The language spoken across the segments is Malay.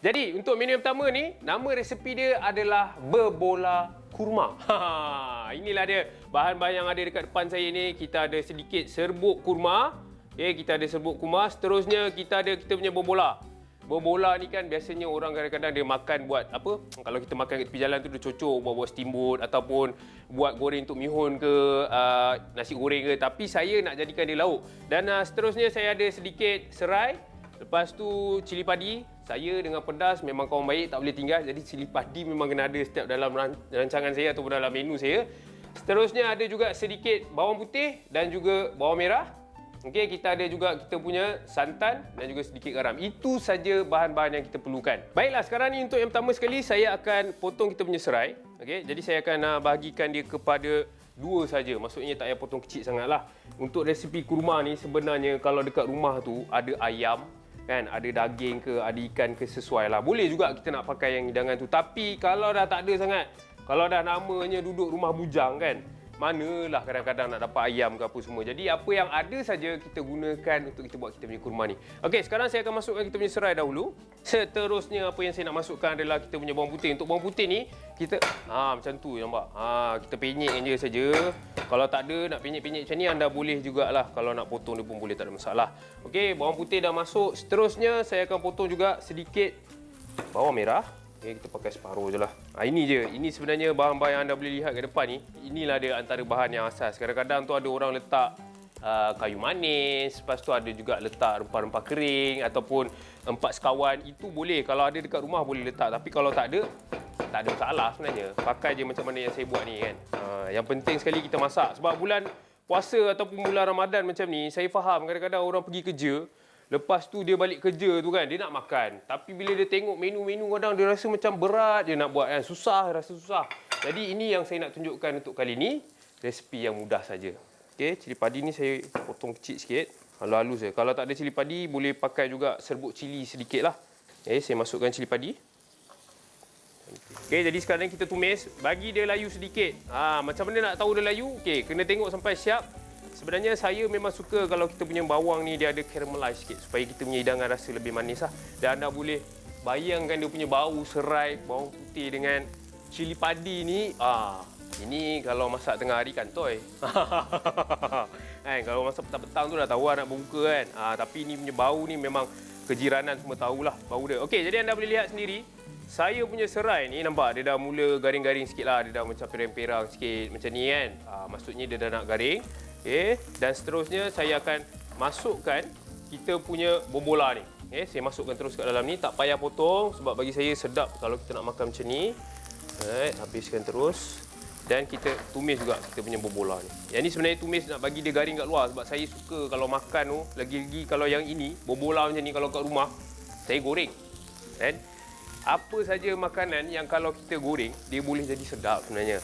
Jadi untuk menu yang pertama ni, nama resepi dia adalah berbola kurma. Inilah dia bahan-bahan yang ada dekat depan saya ni. Kita ada sedikit serbuk kurma. Okay, kita ada serbuk kurma. Seterusnya kita ada kita punya berbola. Berbola ni kan biasanya orang kadang-kadang dia makan buat apa? Kalau kita makan kat tepi jalan tu dia cocok buat steamboat ataupun buat goreng untuk mihun ke, nasi goreng ke. Tapi saya nak jadikan dia lauk. Dan seterusnya saya ada sedikit serai. Lepas tu cili padi. Saya dengan pedas memang kawan baik, tak boleh tinggal. Jadi cili padi memang kena ada setiap dalam rancangan saya ataupun dalam menu saya. Seterusnya ada juga sedikit bawang putih dan juga bawang merah. Okey, kita ada juga kita punya santan dan juga sedikit garam. Itu saja bahan-bahan yang kita perlukan. Baiklah, sekarang ni untuk yang pertama sekali saya akan potong kita punya serai. Okey, jadi saya akan bahagikan dia kepada dua saja. Maksudnya tak payah potong kecil sangatlah. Untuk resepi kurma ni sebenarnya kalau dekat rumah tu ada ayam, kan, ada daging ke, ada ikan ke, sesuai lah. Boleh juga kita nak pakai yang hidangan tu. Tapi kalau dah tak ada sangat, kalau dah namanya duduk rumah bujang kan, manalah kadang-kadang nak dapat ayam ke apa semua. Jadi apa yang ada saja kita gunakan untuk kita buat kita punya kurma ni. Okey, sekarang saya akan masukkan kita punya serai dahulu. Seterusnya apa yang saya nak masukkan adalah kita punya bawang putih. Untuk bawang putih ni kita macam tu nampak. Kita penyek je saja. Kalau tak ada nak penyek-penyek macam ni anda boleh jugalah. Kalau nak potong dia pun boleh, tak ada masalah. Okey, bawang putih dah masuk. Seterusnya saya akan potong juga sedikit bawang merah. Okay, kita pakai separuh je lah. Ini je. Ini sebenarnya bahan-bahan yang anda boleh lihat ke depan ni. Inilah dia antara bahan yang asas. Kadang-kadang tu ada orang letak kayu manis. Lepas tu ada juga letak rempah-rempah kering ataupun empat sekawan. Itu boleh. Kalau ada dekat rumah boleh letak. Tapi kalau tak ada masalah sebenarnya. Pakai je macam mana yang saya buat ni kan. Yang penting sekali kita masak. Sebab bulan puasa ataupun bulan Ramadan macam ni, saya faham kadang-kadang orang pergi kerja. Lepas tu dia balik kerja tu kan, dia nak makan. Tapi bila dia tengok menu-menu kadang dia rasa macam berat je nak buat kan. Rasa susah. Jadi ini yang saya nak tunjukkan untuk kali ni. Resepi yang mudah saja. Okey, cili padi ni saya potong kecil sikit. Halus-halus je. Kalau tak ada cili padi, boleh pakai juga serbuk cili sedikit lah. Okey, saya masukkan cili padi. Okey, jadi sekarang kita tumis. Bagi dia layu sedikit. Macam mana nak tahu dia layu? Okey, kena tengok sampai siap. Sebenarnya saya memang suka kalau kita punya bawang ni dia ada caramelize sikit supaya kita punya hidangan rasa lebih manis lah. Dan anda boleh bayangkan dia punya bau serai bawang putih dengan cili padi ni. Ini kalau masak tengah hari kantoi. Kan, kalau masak petang-petang tu dah tahu nak berbuka kan. Tapi ini punya bau ni memang kejiranan semua tahulah bau dia. Okey, jadi anda boleh lihat sendiri. Saya punya serai ni nampak dia dah mula garing-garing sikit lah. Dia dah macam perang-perang sikit macam ni kan. Maksudnya dia dah nak garing. Okay. Dan seterusnya saya akan masukkan kita punya bobola ni. Okay. Saya masukkan terus kat dalam ni. Tak payah potong sebab bagi saya sedap kalau kita nak makan macam ni. Alright, habiskan terus. Dan kita tumis juga kita punya bobola ni. Yang ni sebenarnya tumis nak bagi dia garing kat luar. Sebab saya suka kalau makan tu, lagi-lagi kalau yang ini, bobola macam ni kalau kat rumah, saya goreng. Kan? Apa saja makanan yang kalau kita goreng, dia boleh jadi sedap sebenarnya.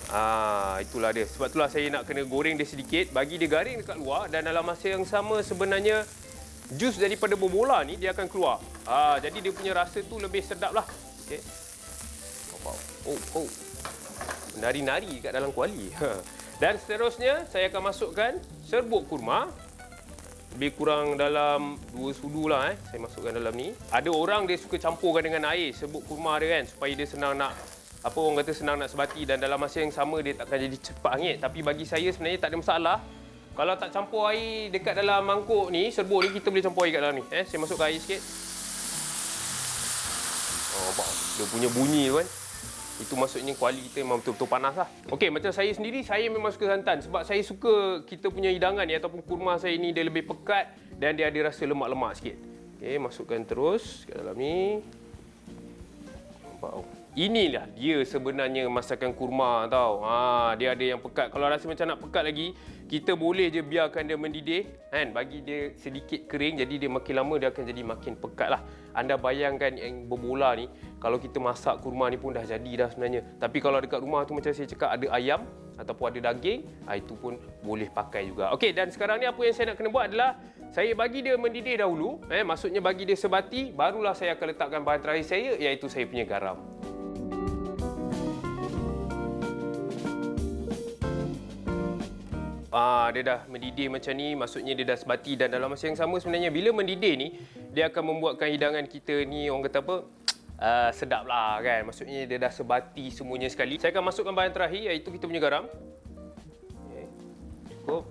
Itulah dia. Sebab itulah saya nak kena goreng dia sedikit, bagi dia garing dekat luar dan dalam masa yang sama sebenarnya jus daripada bobola ni dia akan keluar. Jadi dia punya rasa tu lebih sedap lah. Okay. Menari-nari kat dalam kuali. Dan seterusnya saya akan masukkan serbuk kurma. Lebih kurang dalam 2 sudu lah saya masukkan dalam ni. Ada orang dia suka campurkan dengan air serbuk kurma dia kan supaya dia senang nak orang kata senang nak sebati dan dalam masa yang sama dia takkan jadi cepat hangit. Tapi bagi saya sebenarnya tak ada masalah. Kalau tak campur air dekat dalam mangkuk ni, serbuk ni kita boleh campur air kat dalam ni. Saya masukkan air sikit. Dia punya bunyi tu kan. Itu maksudnya kuali kita memang betul-betul panas lah. Okey, macam saya sendiri, saya memang suka santan. Sebab saya suka kita punya hidangan ni ataupun kurma saya ni dia lebih pekat dan dia ada rasa lemak-lemak sikit. Okey, masukkan terus ke dalam ni. Nampak? Inilah dia sebenarnya masakan kurma tau. Dia ada yang pekat. Kalau rasa macam nak pekat lagi, kita boleh je biarkan dia mendidih kan, bagi dia sedikit kering. Jadi dia makin lama dia akan jadi makin pekat lah. Anda bayangkan yang berbola ni, kalau kita masak kurma ni pun dah jadi dah sebenarnya. Tapi kalau dekat rumah tu macam saya cakap ada ayam ataupun ada daging, itu pun boleh pakai juga. Okey, dan sekarang ni apa yang saya nak kena buat adalah saya bagi dia mendidih dahulu. Maksudnya bagi dia sebati, barulah saya akan letakkan bahan terakhir saya, iaitu saya punya garam. Dia dah mendidih macam ni, maksudnya dia dah sebati dan dalam masa yang sama sebenarnya bila mendidih ni, dia akan membuatkan hidangan kita ni orang kata apa? sedap lah kan. Maksudnya dia dah sebati semuanya sekali. Saya akan masukkan bahan terakhir iaitu kita punya garam. Okay. Cukup.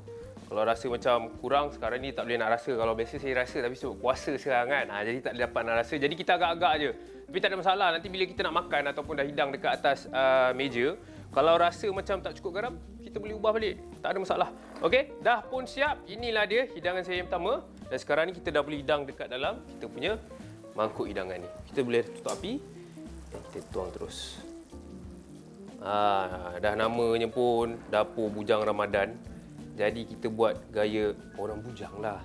Kalau rasa macam kurang sekarang ni tak boleh nak rasa. Kalau biasa saya rasa tapi sebab puasa sekarang kan. Jadi tak dapat nak rasa. Jadi kita agak-agak je. Tapi tak ada masalah. Nanti bila kita nak makan ataupun dah hidang dekat atas meja, kalau rasa macam tak cukup garam, kita boleh ubah balik. Tak ada masalah. Okey, dah pun siap. Inilah dia hidangan saya yang pertama. Dan sekarang ni kita dah boleh hidang dekat dalam kita punya mangkuk hidangan ni. Kita boleh tutup api dan kita tuang terus. Dah namanya pun dapur bujang Ramadan. Jadi kita buat gaya orang bujang lah.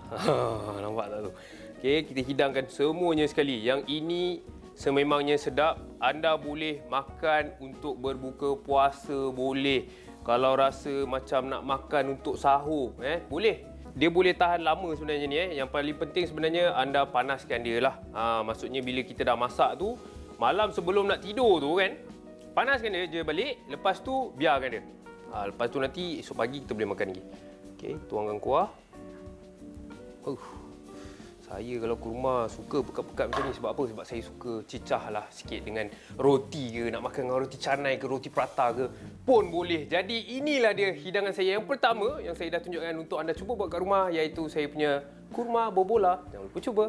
Nampak tak tu? Okey, kita hidangkan semuanya sekali. Yang ini sememangnya sedap. Anda boleh makan untuk berbuka puasa, boleh. Kalau rasa macam nak makan untuk sahur, boleh. Dia boleh tahan lama sebenarnya ni. Yang paling penting sebenarnya anda panaskan dia lah. Maksudnya bila kita dah masak tu, malam sebelum nak tidur tu kan, panaskan dia je balik. Lepas tu biarkan dia. Lepas tu nanti esok pagi kita boleh makan lagi. Okey, tuangkan kuah. Saya kalau kurma suka pekat-pekat macam ni. Sebab apa? Sebab saya suka cicah lah sikit dengan roti ke. Nak makan dengan roti canai ke, roti prata ke pun boleh. Jadi inilah dia hidangan saya yang pertama yang saya dah tunjukkan untuk anda cuba buat kat rumah. Iaitu saya punya kurma bobola. Jangan lupa cuba.